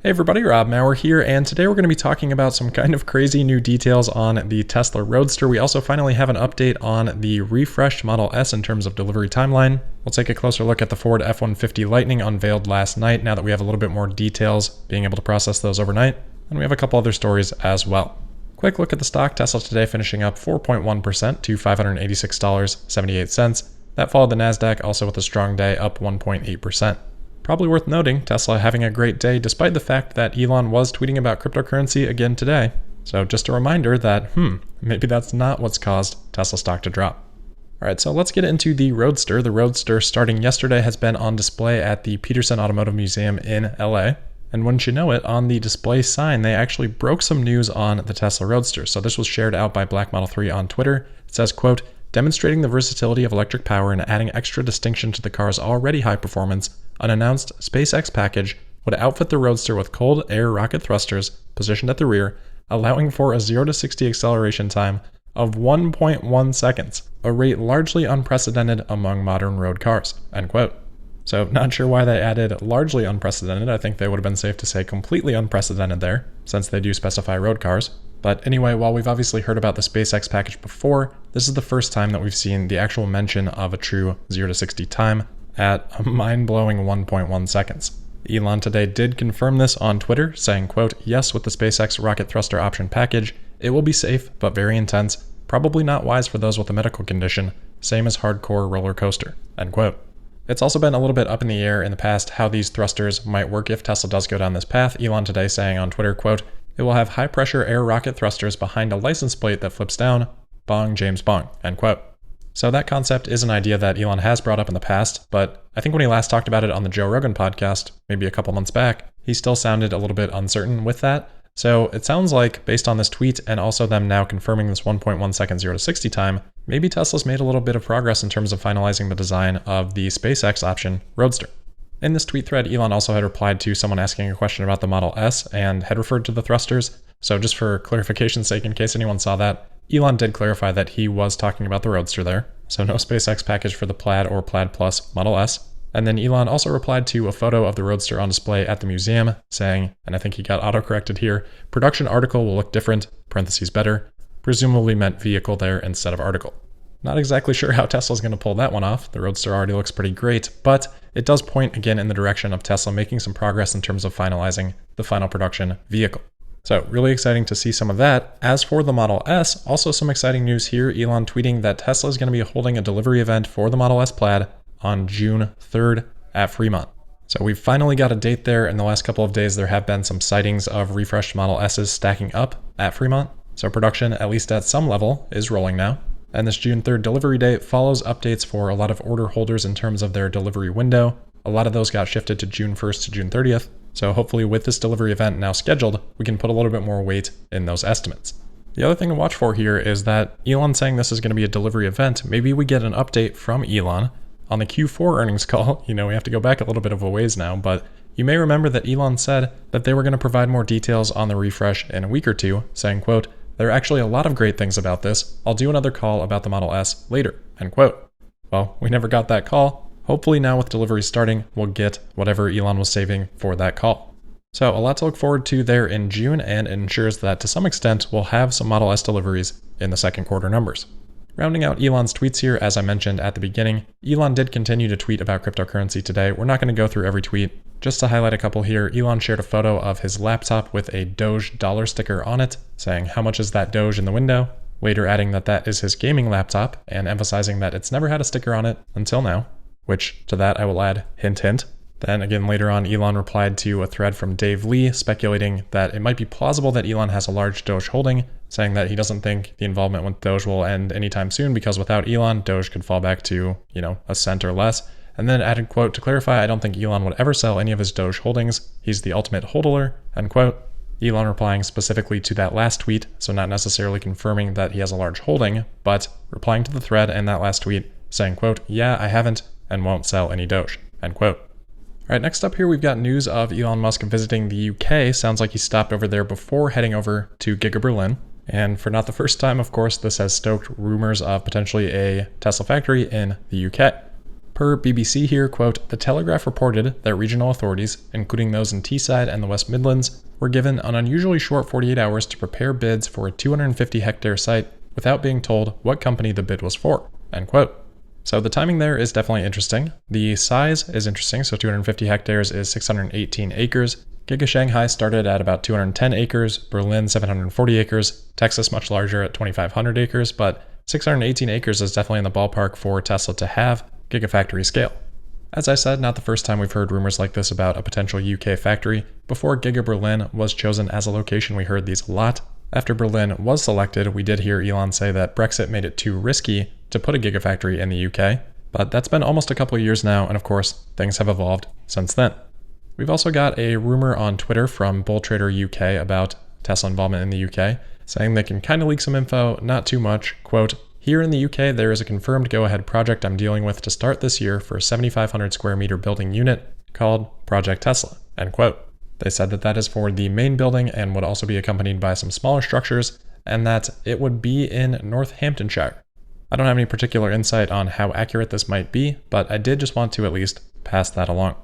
Hey everybody, Rob Maurer here, and today we're going to be talking about some kind of crazy new details on the Tesla Roadster. We also finally have an update on the refreshed Model S in terms of delivery timeline. We'll take a closer look at the Ford F-150 Lightning unveiled last night now that we have a little bit more details, being able to process those overnight. And we have a couple other stories as well. Quick look at the stock. Tesla today finishing up 4.1% to $586.78. That followed the NASDAQ also with a strong day, up 1.8%. Probably worth noting, Tesla having a great day despite the fact that Elon was tweeting about cryptocurrency again today. So just a reminder that, maybe that's not what's caused Tesla stock to drop. Alright, so let's get into the Roadster. The Roadster, starting yesterday, has been on display at the Petersen Automotive Museum in LA. And wouldn't you know it, on the display sign, they actually broke some news on the Tesla Roadster. So this was shared out by Black Model 3 on Twitter. It says, quote, demonstrating the versatility of electric power and adding extra distinction to the car's already high performance, an announced SpaceX package would outfit the Roadster with cold air rocket thrusters positioned at the rear, allowing for a 0 to 60 acceleration time of 1.1 seconds, a rate largely unprecedented among modern road cars, end quote. So not sure why they added largely unprecedented. I think they would have been safe to say completely unprecedented there, since they do specify road cars. But anyway, while we've obviously heard about the SpaceX package before, this is the first time that we've seen the actual mention of a true 0 to 60 time at a mind-blowing 1.1 seconds. Elon today did confirm this on Twitter, saying, quote, yes, with the SpaceX rocket thruster option package, it will be safe but very intense, probably not wise for those with a medical condition, same as hardcore roller coaster, end quote. It's also been a little bit up in the air in the past how these thrusters might work if Tesla does go down this path. Elon today saying on Twitter, quote, it will have high-pressure air rocket thrusters behind a license plate that flips down, bong James bong, end quote. So that concept is an idea that Elon has brought up in the past, but I think when he last talked about it on the Joe Rogan podcast, maybe a couple months back, he still sounded a little bit uncertain with that. So it sounds like, based on this tweet and also them now confirming this 1.1 second 0 to 60 time, maybe Tesla's made a little bit of progress in terms of finalizing the design of the SpaceX option Roadster. In this tweet thread, Elon also had replied to someone asking a question about the Model S and had referred to the thrusters. So just for clarification's sake, in case anyone saw that, Elon did clarify that he was talking about the Roadster there. So no SpaceX package for the Plaid or Plaid Plus Model S. And then Elon also replied to a photo of the Roadster on display at the museum, saying, and I think he got autocorrected here, production article will look different, parentheses better, presumably meant vehicle there instead of article. Not exactly sure how Tesla's going to pull that one off. The Roadster already looks pretty great, but it does point again in the direction of Tesla making some progress in terms of finalizing the final production vehicle. So really exciting to see some of that. As for the Model S, also some exciting news here. Elon tweeting that Tesla is going to be holding a delivery event for the Model S Plaid on June 3rd at Fremont. So we've finally got a date there. In the last couple of days, there have been some sightings of refreshed Model S's stacking up at Fremont. So production, at least at some level, is rolling now. And this June 3rd delivery date follows updates for a lot of order holders in terms of their delivery window. A lot of those got shifted to June 1st to June 30th. So hopefully with this delivery event now scheduled, we can put a little bit more weight in those estimates. The other thing to watch for here is that Elon saying this is going to be a delivery event. Maybe we get an update from Elon on the Q4 earnings call. We have to go back a little bit of a ways now, but you may remember that Elon said that they were going to provide more details on the refresh in a week or two, saying, quote, there are actually a lot of great things about this. I'll do another call about the Model S later, end quote. Well, we never got that call. Hopefully now with deliveries starting, we'll get whatever Elon was saving for that call. So a lot to look forward to there in June, and it ensures that to some extent we'll have some Model S deliveries in the second quarter numbers. Rounding out Elon's tweets here, as I mentioned at the beginning, Elon did continue to tweet about cryptocurrency today. We're not going to go through every tweet. Just to highlight a couple here, Elon shared a photo of his laptop with a Doge dollar sticker on it, saying how much is that Doge in the window, later adding that that is his gaming laptop, and emphasizing that it's never had a sticker on it until now. Which, to that I will add, hint hint. Then again later on, Elon replied to a thread from Dave Lee speculating that it might be plausible that Elon has a large Doge holding, saying that he doesn't think the involvement with Doge will end anytime soon because without Elon, Doge could fall back to, a cent or less. And then added, quote, to clarify, I don't think Elon would ever sell any of his Doge holdings. He's the ultimate hodler, end quote. Elon replying specifically to that last tweet, so not necessarily confirming that he has a large holding, but replying to the thread and that last tweet, saying, quote, yeah, I haven't and won't sell any Doge, end quote. All right, next up here, we've got news of Elon Musk visiting the UK. Sounds like he stopped over there before heading over to Giga Berlin. And for not the first time, of course, this has stoked rumors of potentially a Tesla factory in the UK. Per BBC here, quote, "The Telegraph reported that regional authorities, including those in Teesside and the West Midlands, were given an unusually short 48 hours to prepare bids for a 250-hectare site without being told what company the bid was for," end quote. So the timing there is definitely interesting. The size is interesting, so 250 hectares is 618 acres. Giga Shanghai started at about 210 acres, Berlin 740 acres, Texas much larger at 2,500 acres, but 618 acres is definitely in the ballpark for Tesla to have Gigafactory scale. As I said, not the first time we've heard rumors like this about a potential UK factory. Before Giga Berlin was chosen as a location, we heard these a lot. After Berlin was selected, we did hear Elon say that Brexit made it too risky to put a Gigafactory in the UK, but that's been almost a couple of years now, and of course, things have evolved since then. We've also got a rumor on Twitter from Bull Trader UK about Tesla involvement in the UK, saying they can kind of leak some info, not too much. Quote, "Here in the UK, there is a confirmed go-ahead project I'm dealing with to start this year for a 7,500 square meter building unit called Project Tesla," end quote. They said that that is for the main building and would also be accompanied by some smaller structures, and that it would be in Northamptonshire. I don't have any particular insight on how accurate this might be, but I did just want to at least pass that along.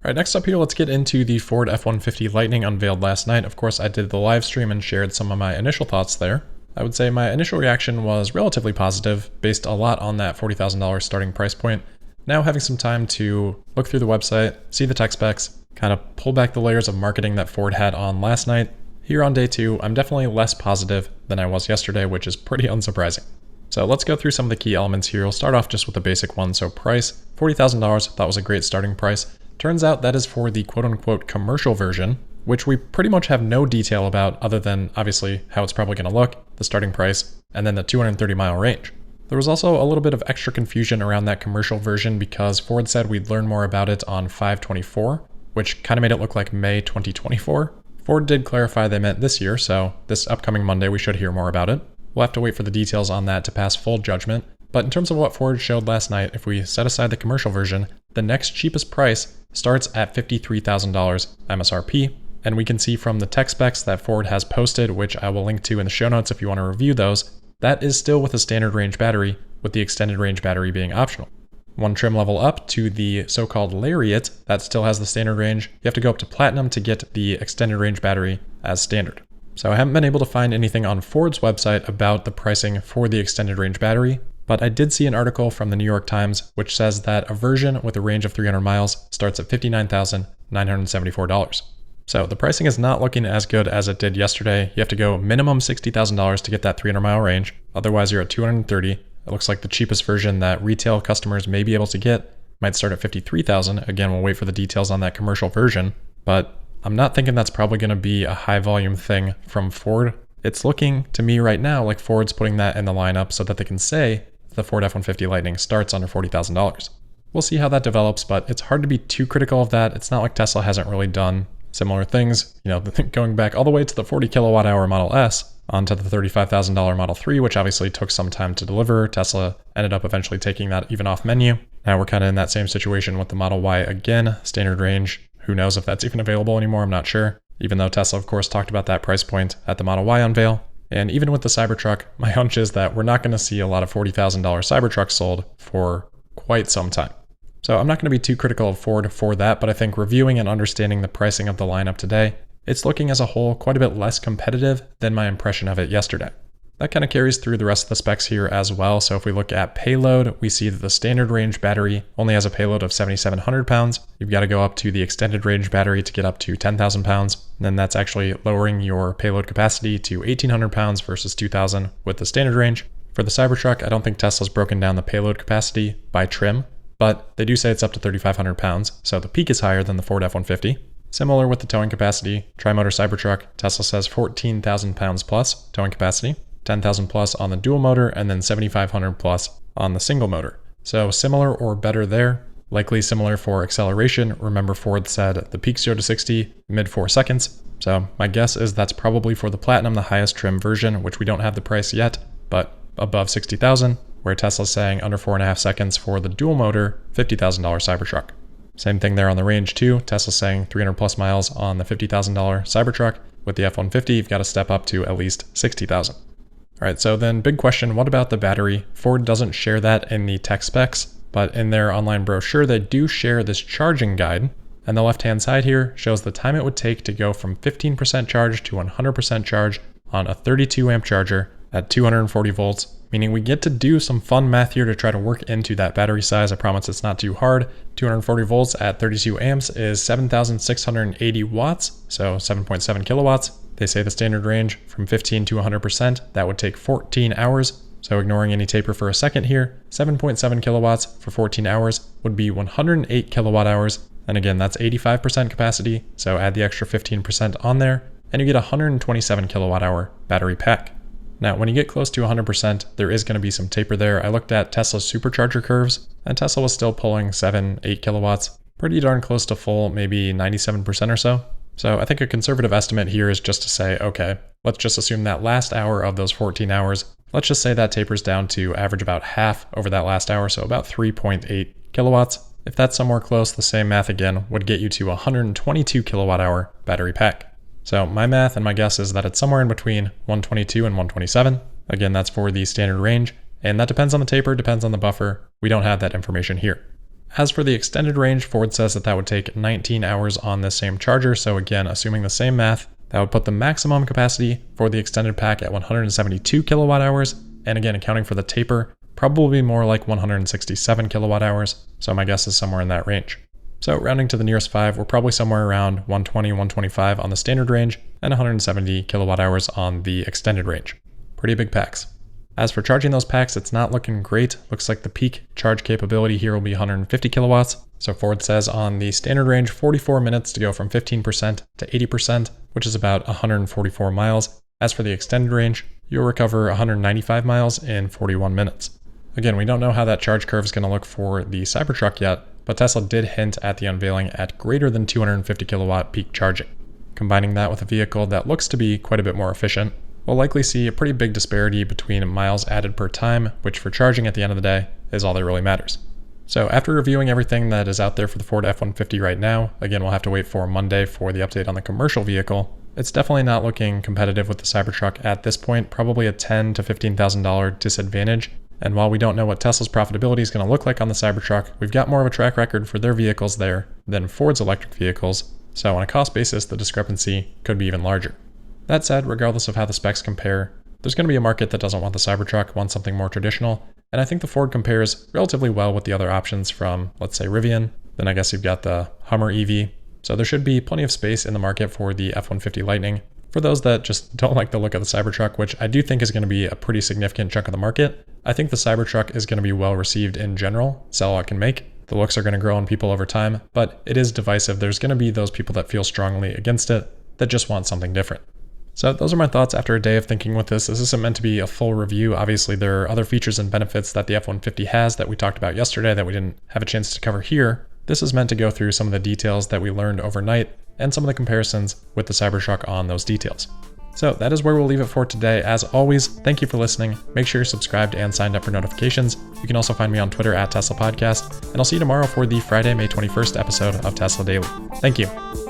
All right, next up here, let's get into the Ford F-150 Lightning unveiled last night. Of course, I did the live stream and shared some of my initial thoughts there. I would say my initial reaction was relatively positive, based a lot on that $40,000 starting price point. Now having some time to look through the website, see the tech specs, kind of pull back the layers of marketing that Ford had on last night. Here on day 2, I'm definitely less positive than I was yesterday, which is pretty unsurprising. So let's go through some of the key elements here. We'll start off just with the basic one. So price, $40,000, thought was a great starting price. Turns out that is for the quote-unquote commercial version, which we pretty much have no detail about other than obviously how it's probably going to look, the starting price, and then the 230-mile range. There was also a little bit of extra confusion around that commercial version because Ford said we'd learn more about it on 5/24, which kind of made it look like May 2024. Ford did clarify they meant this year, so this upcoming Monday we should hear more about it. We'll have to wait for the details on that to pass full judgment. But in terms of what Ford showed last night, if we set aside the commercial version, the next cheapest price starts at $53,000 MSRP. And we can see from the tech specs that Ford has posted, which I will link to in the show notes if you want to review those, that is still with a standard range battery, with the extended range battery being optional. One trim level up to the so-called Lariat, that still has the standard range. You have to go up to Platinum to get the extended range battery as standard. So I haven't been able to find anything on Ford's website about the pricing for the extended range battery, but I did see an article from the New York Times which says that a version with a range of 300 miles starts at $59,974. So the pricing is not looking as good as it did yesterday. You have to go minimum $60,000 to get that 300-mile range. Otherwise, you're at $230,000. It looks like the cheapest version that retail customers may be able to get might start at $53,000. Again, we'll wait for the details on that commercial version, but I'm not thinking that's probably going to be a high volume thing from Ford. It's looking to me right now like Ford's putting that in the lineup so that they can say the Ford F-150 Lightning starts under $40,000. We'll see how that develops, but it's hard to be too critical of that. It's not like Tesla hasn't really done similar things, going back all the way to the 40 kilowatt hour Model S onto the $35,000 Model 3, which obviously took some time to deliver. Tesla ended up eventually taking that even off menu. Now we're kind of in that same situation with the Model Y again, standard range. Who knows if that's even available anymore? I'm not sure. Even though Tesla, of course, talked about that price point at the Model Y unveil. And even with the Cybertruck, my hunch is that we're not going to see a lot of $40,000 Cybertrucks sold for quite some time. So I'm not going to be too critical of Ford for that, but I think reviewing and understanding the pricing of the lineup today, it's looking as a whole quite a bit less competitive than my impression of it yesterday. That kind of carries through the rest of the specs here as well. So if we look at payload, we see that the standard range battery only has a payload of 7,700 pounds. You've got to go up to the extended range battery to get up to 10,000 pounds. And then that's actually lowering your payload capacity to 1,800 pounds versus 2,000 with the standard range. For the Cybertruck, I don't think Tesla's broken down the payload capacity by trim, but they do say it's up to 3,500 pounds. So the peak is higher than the Ford F-150. Similar with the towing capacity, tri-motor Cybertruck, Tesla says 14,000 pounds plus towing capacity. 10,000 plus on the dual motor, and then 7,500 plus on the single motor. So similar or better there. Likely similar for acceleration. Remember Ford said the peak 0 to 60 mid 4 seconds. So my guess is that's probably for the Platinum, the highest trim version, which we don't have the price yet, but above 60,000, where Tesla's saying under 4.5 seconds for the dual motor $50,000 Cybertruck. Same thing there on the range too. Tesla's saying 300 plus miles on the $50,000 Cybertruck. With the F-150, you've got to step up to at least 60,000. All right, so then big question, what about the battery? Ford doesn't share that in the tech specs. but in their online brochure, they do share this charging guide. And the left-hand side here shows the time it would take to go from 15% charge to 100% charge on a 32 amp charger at 240 volts, meaning we get to do some fun math here to try to work into that battery size. I promise it's not too hard. 240 volts at 32 amps is 7,680 watts, so 7.7 kilowatts. They say the standard range from 15 to 100%, that would take 14 hours. So ignoring any taper for a second here, 7.7 kilowatts for 14 hours would be 108 kilowatt hours. And again, that's 85% capacity, so add the extra 15% on there, and you get a 127 kilowatt hour battery pack. Now, when you get close to 100%, there is going to be some taper there. I looked at Tesla's supercharger curves, and Tesla was still pulling 8 kilowatts, pretty darn close to full, maybe 97% or so. So I think a conservative estimate here is just to say, okay, let's just assume that last hour of those 14 hours, let's just say that tapers down to average about half over that last hour, so about 3.8 kilowatts. If that's somewhere close, the same math again would get you to a 122 kilowatt hour battery pack. So my math and my guess is that it's somewhere in between 122 and 127. Again, that's for the standard range, and that depends on the taper, depends on the buffer. We don't have that information here. As for the extended range, Ford says that would take 19 hours on the same charger. So again, assuming the same math, that would put the maximum capacity for the extended pack at 172 kilowatt hours. And again, accounting for the taper, probably more like 167 kilowatt hours. So my guess is somewhere in that range. So rounding to the nearest 5, we're probably somewhere around 120, 125 on the standard range and 170 kilowatt hours on the extended range. Pretty big packs. As for charging those packs, it's not looking great. Looks like the peak charge capability here will be 150 kilowatts. So Ford says on the standard range, 44 minutes to go from 15% to 80%, which is about 144 miles. As for the extended range, you'll recover 195 miles in 41 minutes. Again, we don't know how that charge curve is going to look for the Cybertruck yet, but Tesla did hint at the unveiling at greater than 250 kilowatt peak charging. Combining that with a vehicle that looks to be quite a bit more efficient, we'll likely see a pretty big disparity between miles added per time, which for charging at the end of the day is all that really matters. So after reviewing everything that is out there for the Ford F-150 right now, again, we'll have to wait for Monday for the update on the commercial vehicle. It's definitely not looking competitive with the Cybertruck at this point, probably a $10,000 to $15,000 disadvantage. And while we don't know what Tesla's profitability is going to look like on the Cybertruck, we've got more of a track record for their vehicles there than Ford's electric vehicles. So on a cost basis, the discrepancy could be even larger. That said, regardless of how the specs compare, there's going to be a market that doesn't want the Cybertruck, wants something more traditional. And I think the Ford compares relatively well with the other options from, let's say, Rivian. Then I guess you've got the Hummer EV. So there should be plenty of space in the market for the F-150 Lightning. For those that just don't like the look of the Cybertruck, which I do think is going to be a pretty significant chunk of the market, I think the Cybertruck is going to be well received in general. It's all it can make. The looks are going to grow on people over time, but it is divisive. There's going to be those people that feel strongly against it that just want something different. So those are my thoughts after a day of thinking with this. This isn't meant to be a full review. Obviously, there are other features and benefits that the F-150 has that we talked about yesterday that we didn't have a chance to cover here. This is meant to go through some of the details that we learned overnight and some of the comparisons with the Cybertruck on those details. So that is where we'll leave it for today. As always, thank you for listening. Make sure you're subscribed and signed up for notifications. You can also find me on Twitter at Tesla Podcast, and I'll see you tomorrow for the Friday, May 21st episode of Tesla Daily. Thank you.